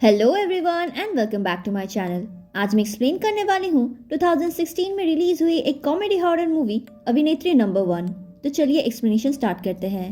Hello everyone and welcome back to my channel. आज मैं explain करने वाली हूँ 2016 में रिलीज हुई एक कॉमेडी हॉरर मूवी अभिनेत्री नंबर 1। तो चलिए एक्सप्लेनेशन स्टार्ट करते हैं।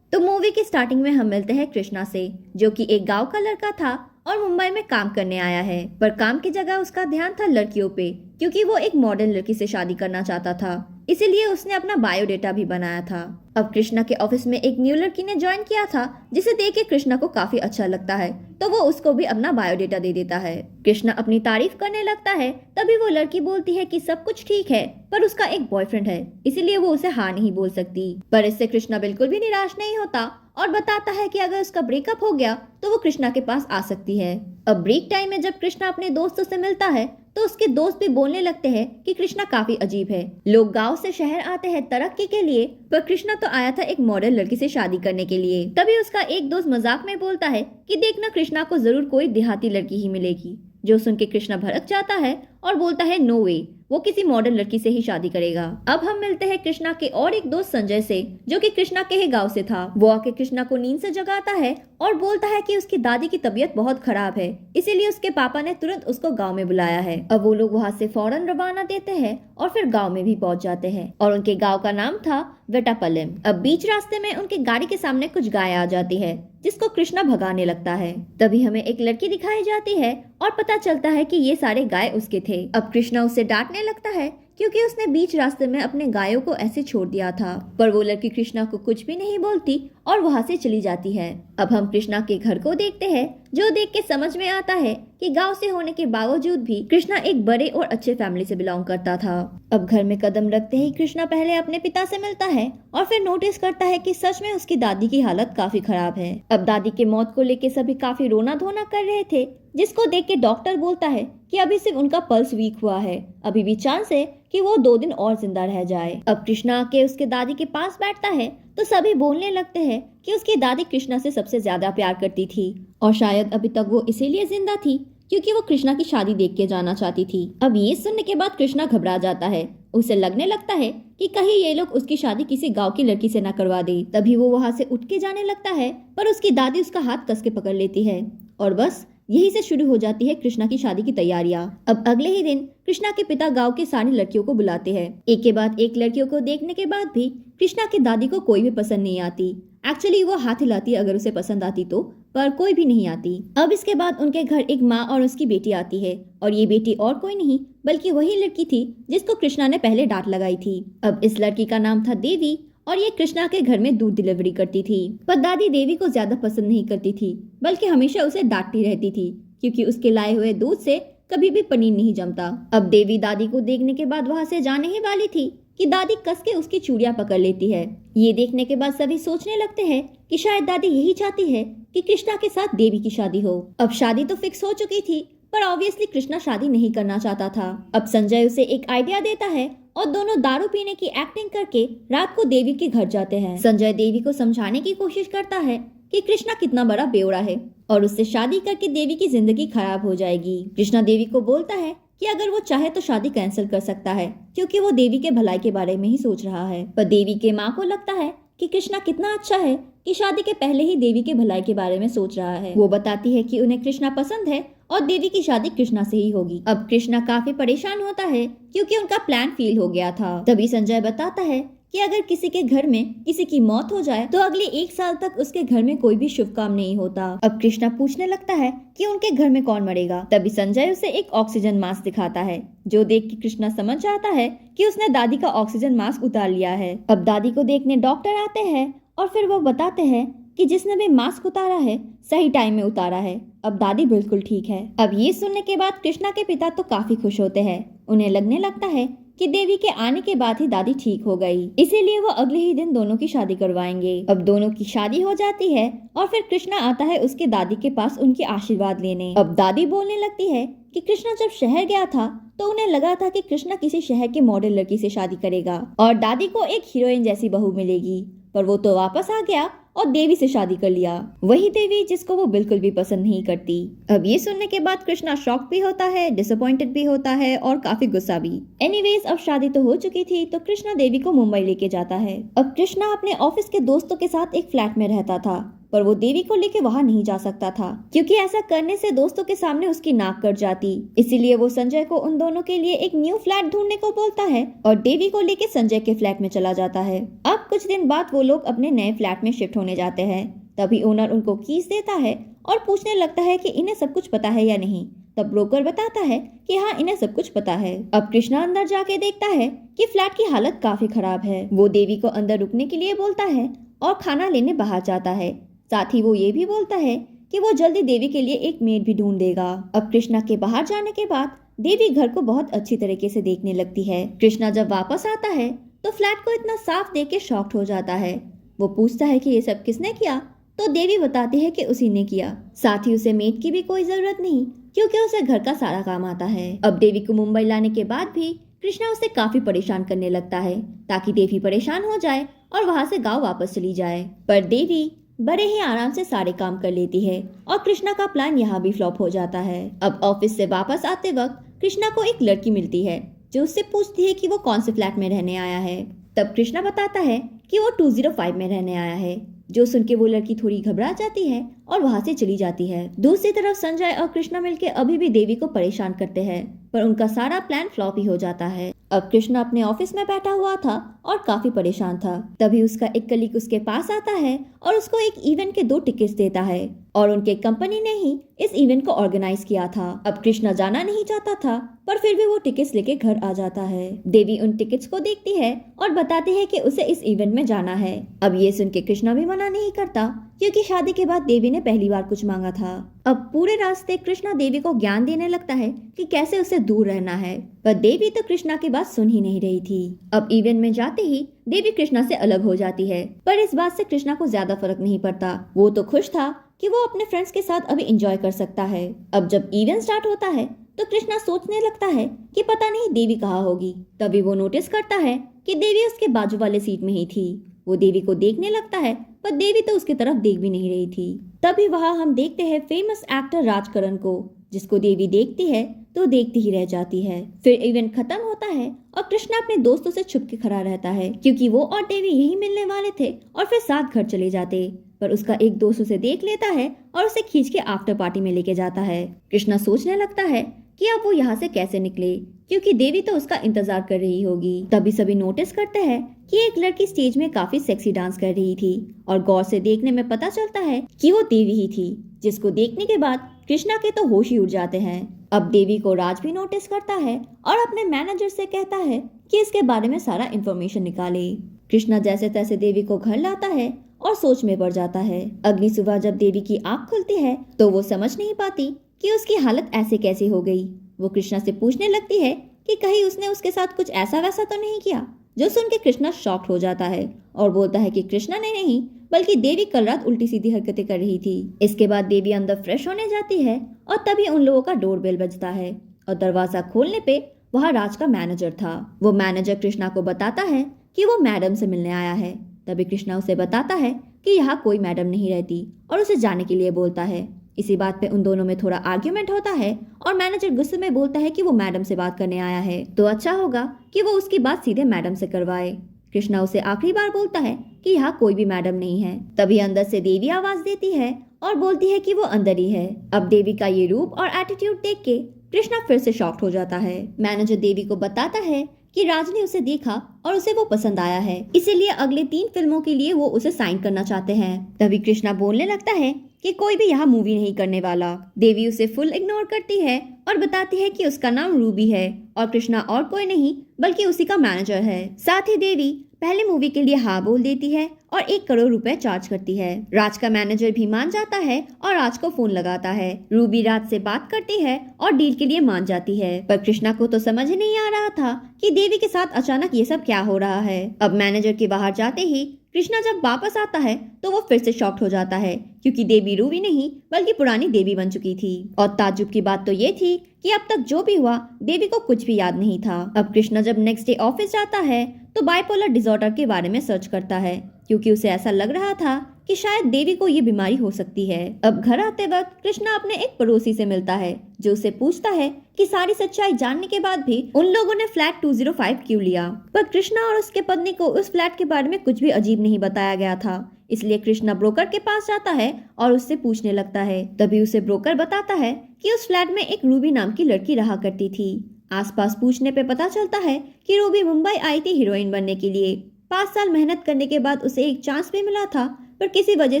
तो मूवी की स्टार्टिंग में हम मिलते हैं कृष्णा से, जो कि एक गांव का लड़का था और मुंबई में काम करने आया है। पर काम की जगह उसका ध्यान था लड़कियों पे, क्योंकि वो एक मॉडर्न लड़की से शादी करना चाहता था। इसीलिए उसने अपना बायोडेटा भी बनाया था। अब कृष्णा के ऑफिस में एक न्यू लड़की ने ज्वाइन किया था, जिसे देख के कृष्णा को काफी अच्छा लगता है, तो वो उसको भी अपना बायोडेटा दे देता है। कृष्णा अपनी तारीफ करने लगता है, तभी वो लड़की बोलती है कि सब कुछ ठीक है, पर उसका एक बॉयफ्रेंड है, इसीलिए वो उसे हाँ नहीं बोल सकती। पर इससे कृष्णा बिल्कुल भी निराश नहीं होता और बताता है कि अगर उसका ब्रेकअप हो गया तो वो कृष्णा के पास आ सकती है। अब ब्रेक टाइम में जब कृष्णा अपने दोस्तों से मिलता है तो उसके दोस्त भी बोलने लगते हैं कि कृष्णा काफी अजीब है। लोग गांव से शहर आते हैं तरक्की के लिए, पर कृष्णा तो आया था एक मॉडर्न लड़की से शादी करने के लिए। तभी उसका एक दोस्त मजाक में बोलता है कि देखना कृष्णा को जरूर कोई देहाती लड़की ही मिलेगी। जो सुन के कृष्णा भड़क जाता है और बोलता है नो वे, वो किसी मॉडर्न लड़की से ही शादी करेगा। अब हम मिलते हैं कृष्णा के और एक दोस्त संजय से, जो कि कृष्णा के ही गांव से था। वो आके कृष्णा को नींद से जगाता है और बोलता है कि उसकी दादी की तबीयत बहुत खराब है, इसीलिए उसके पापा ने तुरंत उसको गांव में बुलाया है। अब वो लोग वहाँ से फौरन रवाना देते हैं और फिर गांव में भी पहुंच जाते हैं और उनके गांव का नाम था वेटापल्लम। अब बीच रास्ते में उनके गाड़ी के सामने कुछ गाय आ जाती है, जिसको कृष्णा भगाने लगता है। तभी हमें एक लड़की दिखाई जाती है और पता चलता है कि ये सारे गाय उसके थे। अब कृष्णा उसे डांटने लगता है क्योंकि उसने बीच रास्ते में अपने गायों को ऐसे छोड़ दिया था, पर वो लड़की कृष्णा को कुछ भी नहीं बोलती और वहाँ से चली जाती है। अब हम कृष्णा के घर को देखते हैं, जो देख के समझ में आता है कि गांव से होने के बावजूद भी कृष्णा एक बड़े और अच्छे फैमिली से बिलोंग करता था। अब घर में कदम रखते ही कृष्णा पहले अपने पिता से मिलता है और फिर नोटिस करता है कि सच में उसकी दादी की हालत काफी खराब है। अब दादी के मौत को लेके सभी काफी रोना धोना कर रहे थे, जिसको देख के डॉक्टर बोलता है कि अभी सिर्फ उनका पल्स वीक हुआ है, अभी भी चांस है कि वो 2 दिन और जिंदा रह जाए। अब कृष्णा आके उसके दादी के पास बैठता है तो सभी बोलने लगते हैं कि उसकी दादी कृष्णा से सबसे ज्यादा प्यार करती थी और शायद अभी तक वो इसीलिए जिंदा थी क्योंकि वो कृष्णा की शादी देख के जाना चाहती थी। अब ये सुनने के बाद कृष्णा घबरा जाता है। उसे लगने लगता है कि कहीं ये लोग उसकी शादी किसी गांव की लड़की से न करवा दे। तभी वो वहाँ से उठ के जाने लगता है, पर उसकी दादी उसका हाथ कस के पकड़ लेती है और बस यही से शुरू हो जाती है कृष्णा की शादी की तैयारियां। अब अगले ही दिन कृष्णा के पिता गांव के सारी लड़कियों को बुलाते हैं। एक के बाद एक लड़कियों को देखने के बाद भी कृष्णा की दादी को कोई भी पसंद नहीं आती। एक्चुअली वो हाथ हिलाती अगर उसे पसंद आती तो, पर कोई भी नहीं आती। अब इसके बाद उनके घर एक माँ और उसकी बेटी आती है और ये बेटी और कोई नहीं बल्कि वही लड़की थी जिसको कृष्णा ने पहले डांट लगाई थी। अब इस लड़की का नाम था देवी और ये कृष्णा के घर में दूध डिलीवरी करती थी। पर दादी देवी को ज्यादा पसंद नहीं करती थी, बल्कि हमेशा उसे डांटती रहती थी क्योंकि उसके लाए हुए दूध से कभी भी पनीर नहीं जमता। अब देवी दादी को देखने के बाद वहाँ से जाने ही वाली थी कि दादी कस के उसकी चूड़ियां पकड़ लेती है। ये देखने के बाद सभी सोचने लगते हैं कि शायद दादी यही चाहती है कि कृष्णा के साथ देवी की शादी हो। अब शादी तो फिक्स हो चुकी थी, पर ऑब्वियसली कृष्णा शादी नहीं करना चाहता था। अब संजय उसे एक आइडिया देता है और दोनों दारू पीने की एक्टिंग करके रात को देवी के घर जाते हैं। संजय देवी को समझाने की कोशिश करता है कि कृष्णा कितना बड़ा बेवड़ा है और उससे शादी करके देवी की जिंदगी खराब हो जाएगी। कृष्णा देवी को बोलता है कि अगर वो चाहे तो शादी कैंसिल कर सकता है, क्योंकि वो देवी के भलाई के बारे में ही सोच रहा है। पर देवी के माँ को लगता है कि कृष्णा कितना अच्छा है कि शादी के पहले ही देवी के भलाई के बारे में सोच रहा है। वो बताती है कि उन्हें कृष्णा पसंद है और देवी की शादी कृष्णा से ही होगी। अब कृष्णा काफी परेशान होता है क्योंकि उनका प्लान फेल हो गया था। तभी संजय बताता है कि अगर किसी के घर में किसी की मौत हो जाए तो अगले 1 साल तक उसके घर में कोई भी शुभ काम नहीं होता। अब कृष्णा पूछने लगता है कि उनके घर में कौन मरेगा। तभी संजय उसे एक ऑक्सीजन मास्क दिखाता है, जो देख के कृष्णा समझ जाता है कि उसने दादी का ऑक्सीजन मास्क उतार लिया है। अब दादी को देखने डॉक्टर आते हैं और फिर वो बताते हैं कि जिसने भी मास्क उतारा है सही टाइम में उतारा है। अब दादी बिल्कुल ठीक है। अब ये सुनने के बाद कृष्णा के पिता तो काफी खुश होते हैं। उन्हें लगने लगता है कि देवी के आने के बाद ही दादी ठीक हो गई, इसीलिए वो अगले ही दिन दोनों की शादी करवाएंगे। अब दोनों की शादी हो जाती है और फिर कृष्णा आता है उसके दादी के पास उनके आशीर्वाद लेने। अब दादी बोलने लगती है कि कृष्णा जब शहर गया था तो उन्हें लगा था कि कृष्णा किसी शहर के मॉडल लड़की से शादी करेगा और दादी को एक हीरोइन जैसी बहू मिलेगी, पर वो तो वापस आ गया और देवी से शादी कर लिया, वही देवी जिसको वो बिल्कुल भी पसंद नहीं करती। अब ये सुनने के बाद कृष्णा शॉक भी होता है, डिसअपॉइंटेड भी होता है और काफी गुस्सा भी। एनीवेज अब शादी तो हो चुकी थी तो कृष्णा देवी को मुंबई लेके जाता है। अब कृष्णा अपने ऑफिस के दोस्तों के साथ एक फ्लैट में रहता था, पर वो देवी को लेके वहां नहीं जा सकता था क्योंकि ऐसा करने से दोस्तों के सामने उसकी नाक कट जाती। इसीलिए वो संजय को उन दोनों के लिए एक न्यू फ्लैट ढूंढने को बोलता है और देवी को लेके संजय के फ्लैट में चला जाता है। अब कुछ दिन बाद वो लोग अपने नए फ्लैट में शिफ्ट होने जाते हैं। तभी ओनर उनको कीज देता है और पूछने लगता है कि इन्हें सब कुछ पता है या नहीं। तब ब्रोकर बताता है कि हाँ, इन्हें सब कुछ पता है। अब कृष्णा अंदर जाके देखता है कि फ्लैट की हालत काफी खराब है। वो देवी को अंदर रुकने के लिए बोलता है और खाना लेने बाहर जाता है। साथ ही वो ये भी बोलता है कि वो जल्दी देवी के लिए एक मेड भी ढूंढ देगा। अब कृष्णा के बाहर जाने के बाद देवी घर को बहुत अच्छी तरीके से देखने लगती है। कृष्णा जब वापस आता है तो फ्लैट को इतना साफ देख के शॉक्ड हो जाता है। वो पूछता है कि ये सब किसने किया, तो देवी बताती है कि उसी ने किया। साथ ही उसे मेड की भी कोई जरूरत नहीं क्योंकि उसे घर का सारा काम आता है। अब देवी को मुंबई लाने के बाद भी कृष्णा उसे काफी परेशान करने लगता है ताकि देवी परेशान हो जाए और वहाँ से गाँव वापस चली जाए। पर देवी बड़े ही आराम से सारे काम कर लेती है और कृष्णा का प्लान यहाँ भी फ्लॉप हो जाता है। अब ऑफिस से वापस आते वक्त कृष्णा को एक लड़की मिलती है जो उससे पूछती है कि वो कौन से फ्लैट में रहने आया है। तब कृष्णा बताता है कि वो 205 में रहने आया है, जो सुन के वो लड़की थोड़ी घबरा जाती है और वहाँ से चली जाती है। दूसरी तरफ संजय और कृष्णा मिलकर अभी भी देवी को परेशान करते हैं, पर उनका सारा प्लान फ्लॉप ही हो जाता है। अब कृष्णा अपने ऑफिस में बैठा हुआ था और काफी परेशान था। तभी उसका एक कलीग उसके पास आता है और उसको एक इवेंट के 2 टिकट्स देता है और उनके कंपनी ने ही इस इवेंट को ऑर्गेनाइज किया था। अब कृष्णा जाना नहीं चाहता था, पर फिर भी वो टिकट्स लेके घर आ जाता है। देवी उन टिकट्स को देखती है और बताती है कि उसे इस इवेंट में जाना है। अब ये सुन के कृष्णा भी मना नहीं करता क्योंकि शादी के बाद देवी ने पहली बार कुछ मांगा था। अब पूरे रास्ते कृष्णा देवी को ज्ञान देने लगता है कि कैसे उसे दूर रहना है, पर देवी तो कृष्णा की बात सुन ही नहीं रही थी। अब इवेंट में जाते ही देवी कृष्णा से अलग हो जाती है, पर इस बात से कृष्णा को ज्यादा फर्क नहीं पड़ता। वो तो खुश था कि वो अपने फ्रेंड्स के साथ अभी एंजॉय कर सकता है। अब जब इवेंट स्टार्ट होता है तो कृष्णा सोचने लगता है कि पता नहीं देवी कहाँ होगी। तभी वो नोटिस करता है कि देवी उसके बाजू वाले सीट में ही थी। वो देवी को देखने लगता है, पर देवी तो उसकी तरफ देख भी नहीं रही थी। तभी वहाँ हम देखते हैं फेमस एक्टर राजकरण को, जिसको देवी देखती है तो देखती ही रह जाती है। फिर इवेंट खत्म होता है और कृष्णा अपने दोस्तों से छुप के खड़ा रहता है क्योंकि वो और देवी यही मिलने वाले थे और फिर साथ घर चले जाते। पर उसका एक दोस्त उसे देख लेता है और उसे खींच के आफ्टर पार्टी में लेके जाता है। कृष्णा सोचने लगता है कि अब वो यहाँ से कैसे निकले क्योंकि देवी तो उसका इंतजार कर रही होगी। तभी सभी नोटिस करते हैं कि एक लड़की स्टेज में काफी सेक्सी डांस कर रही थी और गौर से देखने में पता चलता है कि वो देवी ही थी, जिसको देखने के बाद कृष्णा के तो होश ही उड़ जाते हैं। अब देवी को राज भी नोटिस करता है और अपने मैनेजर से कहता है कि इसके बारे में सारा इंफॉर्मेशन निकाले। कृष्णा जैसे तैसे देवी को घर लाता है और सोच में पड़ जाता है। अगली सुबह जब देवी की आंख खुलती है तो वो समझ नहीं पाती कि उसकी हालत ऐसे कैसे हो गई। वो कृष्णा से पूछने लगती है कि कहीं उसने उसके साथ कुछ ऐसा वैसा तो नहीं किया, जो सुन के कृष्णा शॉक्ड हो जाता है और बोलता है कि कृष्णा ने नहीं बल्कि देवी कल रात उल्टी सीधी हरकतें कर रही थी। इसके बाद देवी अंदर फ्रेश होने जाती है और तभी उन लोगों का डोरबेल बजता है और दरवाजा खोलने पे वहाँ राज का मैनेजर था। वो मैनेजर कृष्णा को बताता है कि वो मैडम से मिलने आया है। तभी कृष्णा उसे बताता है कि यहाँ कोई मैडम नहीं रहती और उसे जाने के लिए बोलता है। इसी बात पे उन दोनों में थोड़ा आर्ग्यूमेंट होता है और मैनेजर गुस्से में बोलता है कि वो मैडम से बात करने आया है तो अच्छा होगा कि वो उसकी बात सीधे मैडम से करवाए। कृष्णा उसे आखिरी बार बोलता है कि यहाँ कोई भी मैडम नहीं है। तभी अंदर से देवी आवाज देती है और बोलती है कि वो अंदर ही है। अब देवी का ये रूप और एटीट्यूड देख के कृष्णा फिर से शॉक्ड हो जाता है। मैनेजर देवी को बताता है कि राज ने उसे देखा और उसे वो पसंद आया है, इसीलिए अगले 3 फिल्मों के लिए वो उसे साइन करना चाहते हैं। तभी कृष्णा बोलने लगता है कि कोई भी यहाँ मूवी नहीं करने वाला। देवी उसे फुल इग्नोर करती है और बताती है कि उसका नाम रूबी है और कृष्णा और कोई नहीं बल्कि उसी का मैनेजर है। साथ ही देवी पहले मूवी के लिए हाँ बोल देती है और 1 करोड़ रुपए चार्ज करती है। राज का मैनेजर भी मान जाता है और राज को फोन लगाता है। रूबी राज से बात करती है और डील के लिए मान जाती है, पर कृष्णा को तो समझ नहीं आ रहा था कि देवी के साथ अचानक ये सब क्या हो रहा है। अब मैनेजर के बाहर जाते ही कृष्णा जब वापस आता है तो वो फिर से शॉक्ड हो जाता है क्योंकि देवी रूबी नहीं बल्कि पुरानी देवी बन चुकी थी। और ताज्जुब की बात तो ये थी कि अब तक जो भी हुआ देवी को कुछ भी याद नहीं था। अब कृष्णा जब नेक्स्ट डे ऑफिस जाता है तो बाइपोलर डिसऑर्डर के बारे में सर्च करता है क्योंकि उसे ऐसा लग रहा था कि शायद देवी को ये बीमारी हो सकती है। अब घर आते वक्त कृष्णा अपने एक पड़ोसी से मिलता है जो उसे पूछता है कि सारी सच्चाई जानने के बाद भी उन लोगों ने फ्लैट 205 क्यों लिया। पर कृष्णा और उसके पत्नी को उस फ्लैट के बारे में कुछ भी अजीब नहीं बताया गया था, इसलिए कृष्णा ब्रोकर के पास जाता है और उससे पूछने लगता है। तभी उसे ब्रोकर बताता है कि उस फ्लैट में एक रूबी नाम की लड़की रहा करती थी। आसपास पूछने पे पता चलता है कि रूबी मुंबई आई थी हीरोइन बनने के लिए। 5 साल मेहनत करने के बाद उसे एक चांस भी मिला था, पर किसी वजह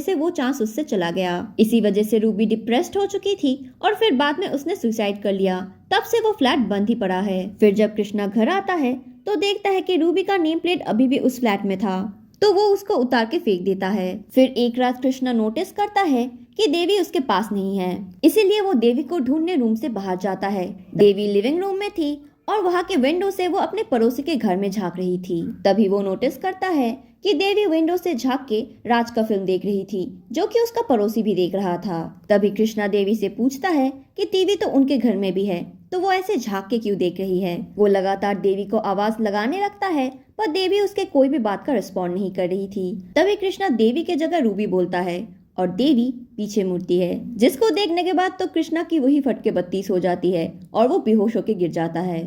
से वो चांस उससे चला गया। इसी वजह से रूबी डिप्रेस्ड हो चुकी थी और फिर बाद में उसने सुसाइड कर लिया। तब से वो फ्लैट बंद ही पड़ा है। फिर जब कृष्णा घर आता है तो देखता है कि रूबी का नेम प्लेट अभी भी उस फ्लैट में था, तो वो उसको उतार के फेंक देता है। फिर एक रात कृष्णा नोटिस करता है कि देवी उसके पास नहीं है, इसीलिए वो देवी को ढूंढने रूम से बाहर जाता है। देवी लिविंग रूम में थी और वहाँ के विंडो से वो अपने पड़ोसी के घर में झांक रही थी। तभी वो नोटिस करता है कि देवी विंडो से झांक के राज का फिल्म देख रही थी, जो कि उसका पड़ोसी भी देख रहा था। तभी कृष्णा देवी से पूछता है कि टीवी तो उनके घर में भी है, तो वो ऐसे झांक के क्यों देख रही है। वो लगातार देवी को आवाज लगाने लगता है, पर देवी उसके कोई भी बात का रिस्पॉन्ड नहीं कर रही थी। तभी कृष्णा देवी के जगह रूबी बोलता है और देवी पीछे मुड़ती है, जिसको देखने के बाद तो कृष्णा की वही फटके 32 हो जाती है और वो बेहोश होकर गिर जाता है।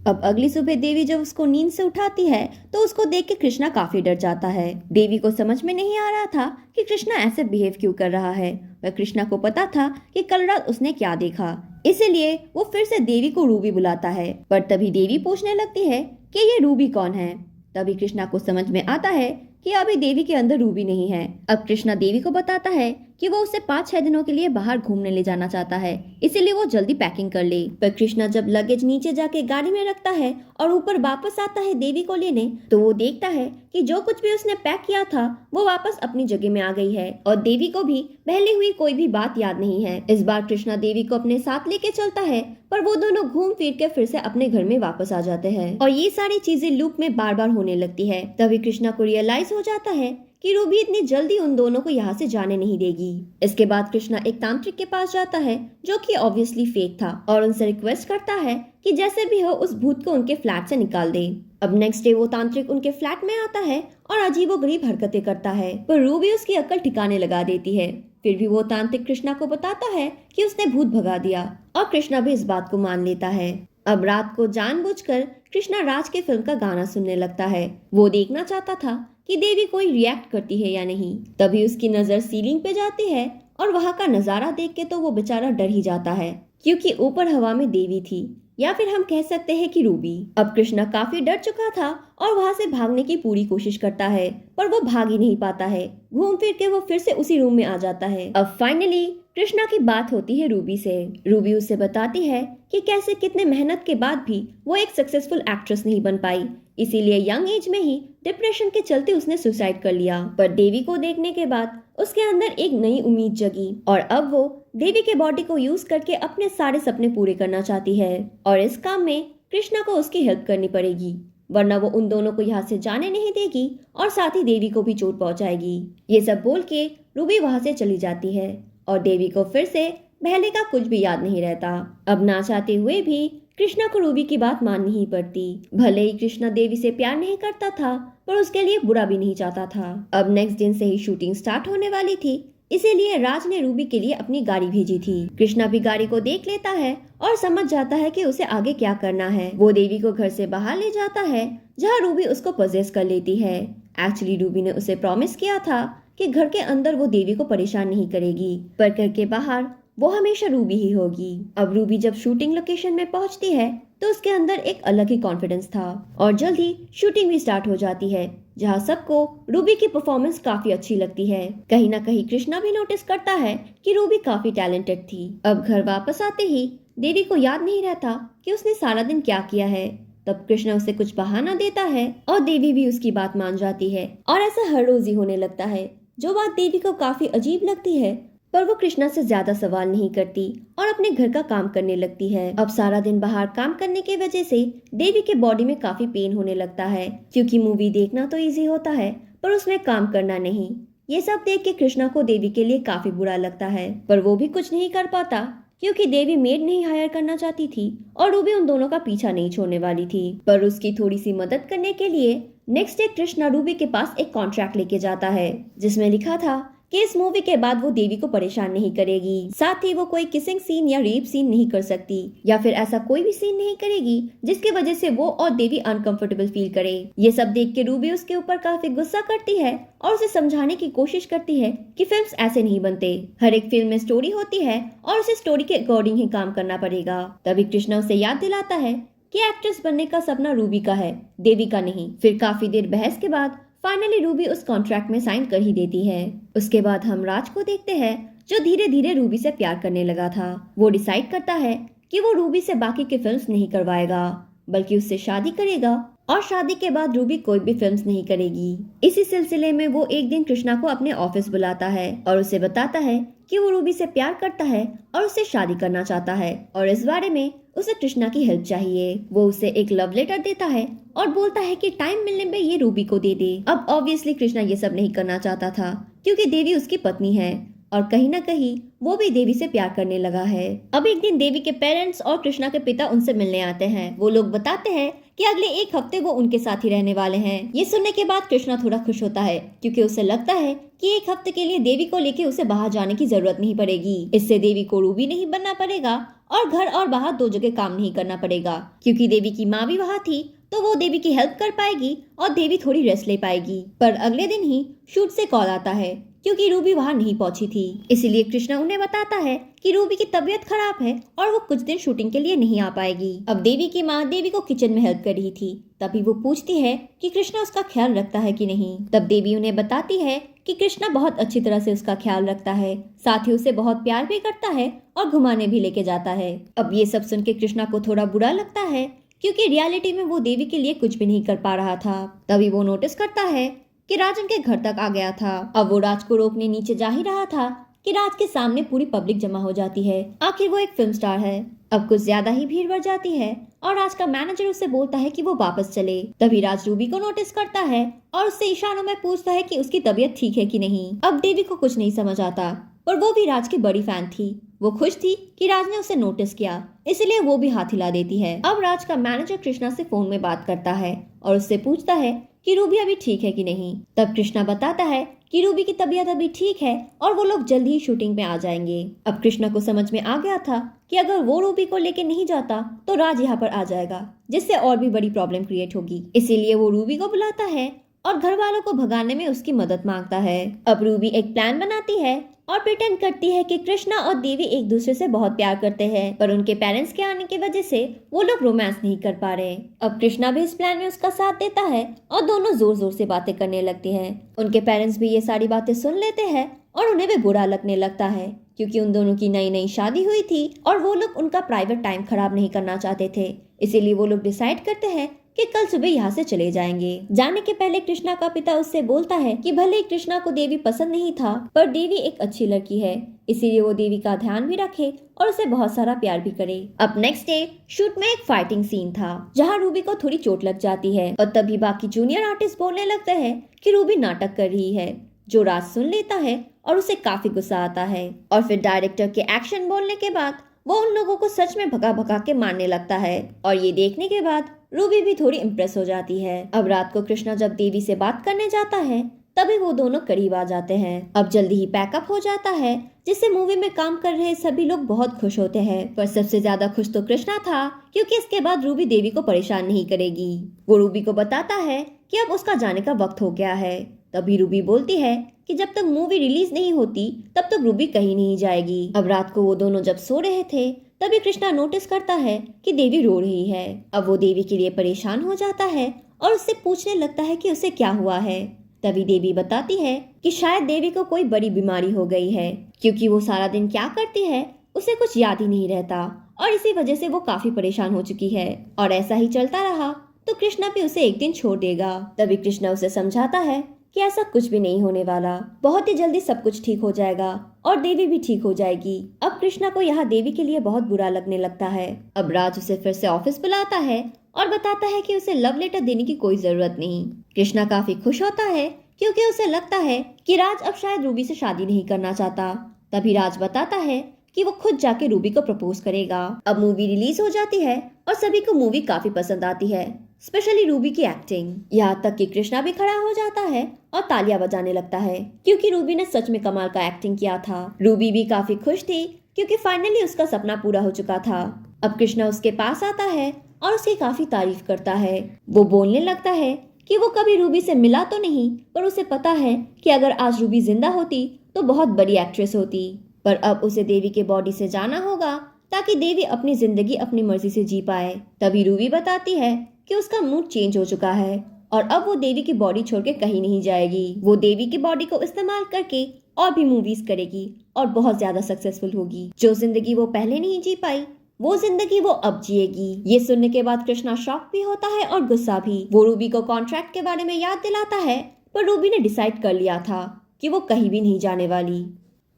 अब अगली सुबह देवी जब उसको नींद से उठाती है तो उसको देख के कृष्णा काफी डर जाता है। देवी को समझ में नहीं आ रहा था कि कृष्णा ऐसे बिहेव क्यों कर रहा है। वह कृष्णा को पता था कि कल रात उसने क्या देखा, इसीलिए वो फिर से देवी को रूबी बुलाता है। पर तभी देवी पूछने लगती है कि ये रूबी कौन है। तभी कृष्णा को समझ में आता है कि अभी देवी के अंदर रूबी नहीं है। अब कृष्णा देवी को बताता है कि वो उसे 5-6 दिनों के लिए बाहर घूमने ले जाना चाहता है, इसीलिए वो जल्दी पैकिंग कर ले। पर कृष्णा जब लगेज नीचे जाके गाड़ी में रखता है और ऊपर वापस आता है देवी को लेने, तो वो देखता है कि जो कुछ भी उसने पैक किया था वो वापस अपनी जगह में आ गई है और देवी को भी पहले हुई कोई भी बात याद नहीं है। इस बार कृष्णा देवी को अपने साथ लेके चलता है, पर वो दोनों घूम फिर के फिर से अपने घर में वापस आ जाते हैं और ये सारी चीजें लूप में बार बार होने लगती है। तभी कृष्णा को रियलाइज हो जाता है कि रूबी इतनी जल्दी उन दोनों को यहाँ से जाने नहीं देगी। इसके बाद कृष्णा एक तांत्रिक के पास जाता है जो कि ऑब्वियसली फेक था और उनसे रिक्वेस्ट करता है कि जैसे भी हो उस भूत को उनके फ्लैट से निकाल दे। अब नेक्स्ट डे वो तांत्रिक उनके फ्लैट में आता है और अजीबोगरीब हरकतें करता है, पर रूबी उसकी अक्ल ठिकाने लगा देती है। फिर भी वो तांत्रिक कृष्णा को बताता है कि उसने भूत भगा दिया और कृष्णा भी इस बात को मान लेता है। अब रात को जानबूझकर कृष्णा राज के फिल्म का गाना सुनने लगता है। वो देखना चाहता था कि देवी कोई रिएक्ट करती है या नहीं। तभी उसकी नजर सीलिंग पे जाती है और वहाँ का नजारा देख के तो वो बेचारा डर ही जाता है, क्योंकि ऊपर हवा में देवी थी, या फिर हम कह सकते हैं कि रूबी। अब कृष्णा काफी डर चुका था और वहाँ से भागने की पूरी कोशिश करता है, पर वो भाग ही नहीं पाता है। घूम फिर के वो फिर से उसी रूम में आ जाता है। अब फाइनली कृष्णा की बात होती है रूबी से। रूबी उसे बताती है कि कैसे कितने मेहनत के बाद भी वो एक सक्सेसफुल एक्ट्रेस नहीं बन पाई, इसीलिए यंग एज में ही डिप्रेशन के चलते उसने सुसाइड कर लिया। पर देवी को देखने के बाद उसके अंदर एक नई उम्मीद जगी और अब वो देवी के बॉडी को यूज करके अपने सारे सपने पूरे करना चाहती है और इस काम में कृष्णा को उसकी हेल्प करनी पड़ेगी, वरना वो उन दोनों को यहाँ से जाने नहीं देगी और साथ ही देवी को भी चोट पहुंचाएगी। ये सब बोल के रूबी वहाँ से चली जाती है और देवी को फिर से पहले का कुछ भी याद नहीं रहता। अब ना चाहते हुए भी कृष्णा को रूबी की बात माननी ही पड़ती। भले ही कृष्णा देवी से प्यार नहीं करता था, पर उसके लिए बुरा भी नहीं चाहता था। अब नेक्स्ट दिन से ही शूटिंग स्टार्ट होने वाली थी, इसीलिए राज ने रूबी के लिए अपनी गाड़ी भेजी थी। कृष्णा भी गाड़ी को देख लेता है और समझ जाता है कि उसे आगे क्या करना है। वो देवी को घर से बाहर ले जाता है, जहाँ रूबी उसको पजेस कर लेती है। एक्चुअली रूबी ने उसे प्रॉमिस किया था कि घर के अंदर वो देवी को परेशान नहीं करेगी, पर घर के बाहर वो हमेशा रूबी ही होगी। अब रूबी जब शूटिंग लोकेशन में पहुंचती है तो उसके अंदर एक अलग ही कॉन्फिडेंस था और जल्दी शूटिंग भी स्टार्ट हो जाती है, जहां सबको रूबी की परफॉर्मेंस काफी अच्छी लगती है। कहीं ना कहीं कृष्णा भी नोटिस करता है कि रूबी काफी टैलेंटेड थी। अब घर वापस आते ही देवी को याद नहीं रहता कि उसने सारा दिन क्या किया है। तब कृष्णा उसे कुछ बहाना देता है और देवी भी उसकी बात मान जाती है और ऐसा हर रोज ही होने लगता है। जो बात देवी को काफी अजीब लगती है, पर वो कृष्णा से ज्यादा सवाल नहीं करती और अपने घर का काम करने लगती है। अब सारा दिन बाहर काम करने की वजह से देवी के बॉडी में काफी पेन होने लगता है, क्योंकि मूवी देखना तो इजी होता है पर उसमें काम करना नहीं। ये सब देख के कृष्णा को देवी के लिए काफी बुरा लगता है, पर वो भी कुछ नहीं कर पाता क्योंकि देवी मेड नहीं हायर करना चाहती थी और रूबी उन दोनों का पीछा नहीं छोड़ने वाली थी। पर उसकी थोड़ी सी मदद करने के लिए नेक्स्ट डे कृष्णा रूबी के पास एक कॉन्ट्रैक्ट लेके जाता है जिसमें लिखा था कि इस मूवी के बाद वो देवी को परेशान नहीं करेगी, साथ ही वो कोई किसिंग सीन या रेप सीन नहीं कर सकती या फिर ऐसा कोई भी सीन नहीं करेगी जिसकी वजह से वो और देवी अनकंफर्टेबल फील करे। ये सब देख के रूबी उसके ऊपर काफी गुस्सा करती है और उसे समझाने की कोशिश करती है कि फिल्म्स ऐसे नहीं बनते, हर एक फिल्म में स्टोरी होती है और उसे स्टोरी के अकॉर्डिंग ही काम करना पड़ेगा। तभी कृष्णा उसे याद दिलाता है कि एक्ट्रेस बनने का सपना रूबी का है, देवी का नहीं। फिर काफी देर बहस के बाद फाइनली रूबी उस कॉन्ट्रैक्ट में साइन कर ही देती है। उसके बाद हम राज को देखते हैं जो धीरे धीरे रूबी से प्यार करने लगा था। वो डिसाइड करता है कि वो रूबी से बाकी की फिल्म्स नहीं करवाएगा बल्कि उससे शादी करेगा और शादी के बाद रूबी कोई भी फिल्म्स नहीं करेगी। इसी सिलसिले में वो एक दिन कृष्णा को अपने ऑफिस बुलाता है और उसे बताता है कि वो रूबी से प्यार करता है और उससे शादी करना चाहता है और इस बारे में उसे कृष्णा की हेल्प चाहिए। वो उसे एक लव लेटर देता है और बोलता है कि टाइम मिलने में ये रूबी को दे दे। अब ऑब्वियसली कृष्णा ये सब नहीं करना चाहता था क्योंकि देवी उसकी पत्नी है और कहीं ना कहीं वो भी देवी से प्यार करने लगा है। अब एक दिन देवी के पेरेंट्स और कृष्णा के पिता उनसे मिलने आते हैं। वो लोग बताते हैं कि अगले एक हफ्ते वो उनके साथ ही रहने वाले हैं। ये सुनने के बाद कृष्णा थोड़ा खुश होता है क्योंकि उसे लगता है कि एक हफ्ते के लिए देवी को लेके उसे बाहर जाने की जरूरत नहीं पड़ेगी। इससे देवी को रूबी नहीं बनना पड़ेगा और घर और बाहर दो जगह काम नहीं करना पड़ेगा क्योंकि देवी की माँ भी वहाँ थी तो वो देवी की हेल्प कर पाएगी और देवी थोड़ी रेस्ट ले पाएगी। पर अगले दिन ही शूट से कॉल आता है क्योंकि रूबी वहां नहीं पहुंची थी, इसीलिए कृष्णा उन्हें बताता है कि रूबी की तबीयत खराब है और वो कुछ दिन शूटिंग के लिए नहीं आ पाएगी। अब देवी की माँ देवी को किचन में हेल्प कर रही थी, तभी वो पूछती है कि कृष्णा उसका ख्याल रखता है कि नहीं। तब देवी उन्हें बताती है कि कृष्णा बहुत अच्छी तरह से उसका ख्याल रखता है, साथ ही उसे बहुत प्यार भी करता है और घुमाने भी लेके जाता है। अब ये सब सुन के कृष्णा को थोड़ा बुरा लगता है क्योंकि रियलिटी में वो देवी के लिए कुछ भी नहीं कर पा रहा था। तभी वो नोटिस करता है कि राज उनके घर तक आ गया था। अब वो राज को रोकने नीचे जा ही रहा था कि राज के सामने पूरी पब्लिक जमा हो जाती है। आखिर वो एक फिल्म स्टार है। अब कुछ ज्यादा ही भीड़ बढ़ जाती है और राज का मैनेजर उसे बोलता है कि वो वापस चले। तभी राज रूबी को नोटिस करता है और उससे इशारों में पूछता है कि उसकी तबीयत ठीक है कि नहीं। अब देवी को कुछ नहीं समझ आता पर वो भी राज की बड़ी फैन थी। वो खुश थी कि राज ने उसे नोटिस किया, इसलिए वो भी हाथ हिला देती है। अब राज का मैनेजर कृष्णा से फोन में बात करता है और उससे पूछता है कि रूबी अभी ठीक है कि नहीं। तब कृष्णा बताता है कि रूबी की तबीयत अभी ठीक है और वो लोग जल्दी ही शूटिंग में आ जाएंगे। अब कृष्णा को समझ में आ गया था कि अगर वो रूबी को लेके नहीं जाता तो राज यहाँ पर आ जाएगा, जिससे और भी बड़ी प्रॉब्लम क्रिएट होगी। इसीलिए वो रूबी को बुलाता है और घर वालों को भगाने में उसकी मदद मांगता है। अब रूबी एक प्लान बनाती है और प्रिटेंड करती है कि कृष्णा और देवी एक दूसरे से बहुत प्यार करते हैं, पर उनके पेरेंट्स के आने की वजह से वो लोग रोमांस नहीं कर पा रहे। अब कृष्णा भी इस प्लान में उसका साथ देता है और दोनों जोर जोर से बातें करने लगते हैं। उनके पेरेंट्स भी ये सारी बातें सुन लेते हैं और उन्हें भी बुरा लगने लगता है क्योंकि उन दोनों की नई नई शादी हुई थी और वो लोग उनका प्राइवेट टाइम खराब नहीं करना चाहते थे। इसीलिए वो लोग डिसाइड करते हैं कि कल सुबह यहाँ से चले जाएंगे। जाने के पहले कृष्णा का पिता उससे बोलता है कि भले ही कृष्णा को देवी पसंद नहीं था पर देवी एक अच्छी लड़की है, इसीलिए वो देवी का ध्यान भी रखे और उसे बहुत सारा प्यार भी करे। अब नेक्स्ट डे शूट में एक फाइटिंग सीन था जहाँ रूबी को थोड़ी चोट लग जाती है और तभी बाकी जूनियर आर्टिस्ट बोलने लगते हैं कि रूबी नाटक कर रही है, जो राज सुन लेता है और उसे काफी गुस्सा आता है। और फिर डायरेक्टर के एक्शन बोलने के बाद वो उन लोगों को सच में भगा भगा के मारने लगता है और ये देखने के बाद रूबी भी थोड़ी इम्प्रेस हो जाती है। अब रात को कृष्णा जब देवी से बात करने जाता है तभी वो दोनों करीब आ जाते हैं। अब जल्दी ही पैकअप हो जाता है जिससे मूवी में काम कर रहे सभी लोग बहुत खुश होते हैं, पर सबसे ज्यादा खुश तो कृष्णा था क्योंकि इसके बाद रूबी देवी को परेशान नहीं करेगी। वो रूबी को बताता है कि अब उसका जाने का वक्त हो गया है। तभी रूबी बोलती है कि जब तक मूवी रिलीज नहीं होती तब तक रूबी कहीं नहीं जाएगी। अब रात को वो दोनों जब सो रहे थे तभी कृष्णा नोटिस करता है कि देवी रो रही है। अब वो देवी के लिए परेशान हो जाता है और उससे पूछने लगता है कि उसे क्या हुआ है। तभी देवी बताती है कि शायद देवी को कोई बड़ी बीमारी हो गई है क्योंकि वो सारा दिन क्या करती है उसे कुछ याद ही नहीं रहता और इसी वजह से वो काफी परेशान हो चुकी है और ऐसा ही चलता रहा तो कृष्णा भी उसे एक दिन छोड़ देगा। तभी कृष्णा उसे समझाता है कि ऐसा कुछ भी नहीं होने वाला, बहुत ही जल्दी सब कुछ ठीक हो जाएगा और देवी भी ठीक हो जाएगी। अब कृष्णा को यहाँ देवी के लिए बहुत बुरा लगने लगता है। अब राज उसे फिर से ऑफिस बुलाता है और बताता है कि उसे लव लेटर देने की कोई जरूरत नहीं। कृष्णा काफी खुश होता है क्योंकि उसे लगता है कि राज अब शायद रूबी से शादी नहीं करना चाहता। तभी राज बताता है कि वो खुद जाके रूबी को प्रपोज करेगा। अब मूवी रिलीज हो जाती है और सभी को मूवी काफी पसंद आती है। स्पेशली रूबी की एक्टिंग। यहाँ तक कि कृष्णा भी खड़ा हो जाता है और तालियां बजाने लगता है क्योंकि रूबी ने सच में कमाल का एक्टिंग किया था। रूबी भी काफी खुश थी क्योंकि फाइनली उसका सपना पूरा हो चुका था। अब कृष्णा उसके पास आता है और उसकी काफी तारीफ करता है। वो बोलने लगता है कि वो कभी रूबी से मिला तो नहीं, पर उसे पता है कि अगर आज रूबी जिंदा होती तो बहुत बड़ी एक्ट्रेस होती। पर अब उसे देवी के बॉडी से जाना होगा ताकि देवी अपनी जिंदगी अपनी मर्जी से जी पाए। तभी रूबी बताती है कि उसका मूड चेंज हो चुका है और अब वो देवी की बॉडी छोड़ के कहीं नहीं जाएगी। वो देवी की बॉडी को इस्तेमाल करके और भी मूवीज करेगी और बहुत ज्यादा सक्सेसफुल होगी। जो जिंदगी वो पहले नहीं जी पाई वो जिंदगी वो अब जिएगी। ये सुनने के बाद कृष्णा शॉक भी होता है और गुस्सा भी। वो रूबी को कॉन्ट्रैक्ट के बारे में याद दिलाता है, पर रूबी ने डिसाइड कर लिया था कि वो कहीं भी नहीं जाने वाली।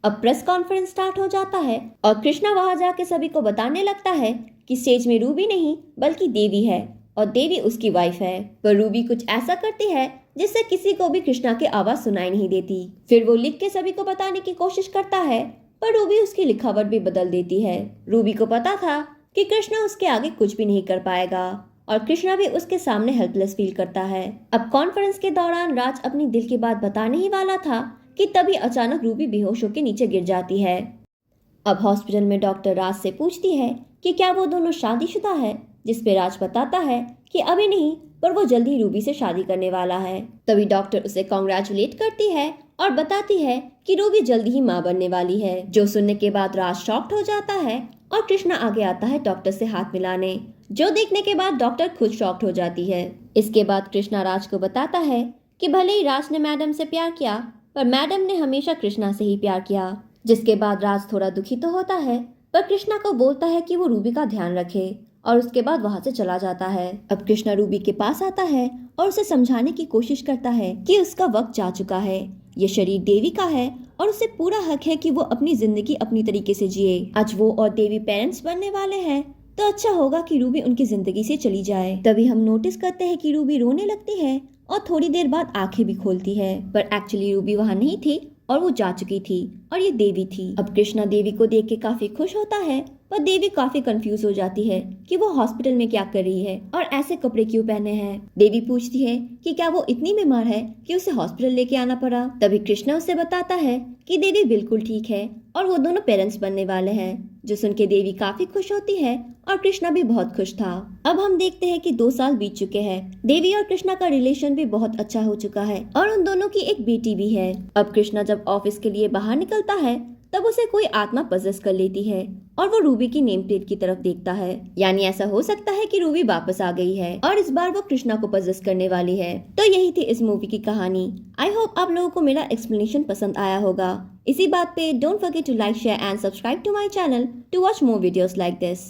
अब प्रेस कॉन्फ्रेंस स्टार्ट हो जाता है और कृष्णा वहां जाके सभी को बताने लगता है कि स्टेज में रूबी नहीं बल्कि देवी है और देवी उसकी वाइफ है। पर रूबी कुछ ऐसा करती है जिससे किसी को भी कृष्णा की आवाज सुनाई नहीं देती। फिर वो लिख के सभी को बताने की कोशिश करता है, पर रूबी उसकी लिखावट भी बदल देती है। रूबी को पता था कि कृष्णा उसके आगे कुछ भी नहीं कर पाएगा और कृष्णा भी उसके सामने हेल्पलेस फील करता है। अब कॉन्फ्रेंस के दौरान राज अपनी दिल की बात बताने ही वाला था कि तभी अचानक रूबी बेहोश होकर नीचे गिर जाती है। अब हॉस्पिटल में डॉक्टर राज से पूछती है कि क्या वो दोनों शादीशुदा है, जिस पे राज बताता है कि अभी नहीं, पर वो जल्दी रूबी से शादी करने वाला है। तभी डॉक्टर उसे कॉन्ग्रेचुलेट करती है और बताती है कि रूबी जल्दी ही मां बनने वाली है। जो सुनने के बाद राज शॉक्ड हो जाता है और कृष्णा आगे आता है डॉक्टर से हाथ मिलाने, जो देखने के बाद डॉक्टर खुद शॉक्ड हो जाती है। इसके बाद कृष्णा राज को बताता है कि भले ही राज ने मैडम से प्यार किया, पर मैडम ने हमेशा कृष्णा से ही प्यार किया। जिसके बाद राज थोड़ा दुखी तो होता है, पर कृष्णा को बोलता है कि वो रूबी का ध्यान रखे और उसके बाद वहां से चला जाता है। अब कृष्णा रूबी के पास आता है और उसे समझाने की कोशिश करता है कि उसका वक्त जा चुका है, ये शरीर देवी का है और उसे पूरा हक है कि वो अपनी जिंदगी अपनी तरीके से जिए। आज वो और देवी पेरेंट्स बनने वाले हैं, तो अच्छा होगा कि रूबी उनकी जिंदगी से चली जाए। तभी हम नोटिस करते हैं कि रूबी रोने लगती है और थोड़ी देर बाद आंखें भी खोलती है, पर एक्चुअली रूबी वहाँ नहीं थी और वो जा चुकी थी और ये देवी थी। अब कृष्णा देवी को देख के काफी खुश होता है, पर देवी काफी कंफ्यूज हो जाती है कि वो हॉस्पिटल में क्या कर रही है और ऐसे कपड़े क्यों पहने हैं। देवी पूछती है कि क्या वो इतनी बीमार है कि उसे हॉस्पिटल लेके आना पड़ा। तभी कृष्णा उसे बताता है कि देवी बिल्कुल ठीक है और वो दोनों पेरेंट्स बनने वाले हैं। जो सुन के देवी काफी खुश होती है और कृष्णा भी बहुत खुश था। अब हम देखते हैं कि 2 साल बीत चुके हैं। देवी और कृष्णा का रिलेशन भी बहुत अच्छा हो चुका है और उन दोनों की एक बेटी भी है। अब कृष्णा जब ऑफिस के लिए बाहर निकलता है तब उसे कोई आत्मा पजेस कर लेती है और वो रूबी की नेम प्लेट की तरफ देखता है, यानी ऐसा हो सकता है कि रूबी वापस आ गई है और इस बार वो कृष्णा को पजेस करने वाली है। तो यही थी इस मूवी की कहानी। आई होप आप लोगों को मेरा एक्सप्लेनेशन पसंद आया होगा। इसी बात पे don't forget to like, share and subscribe to my channel to watch more videos like this.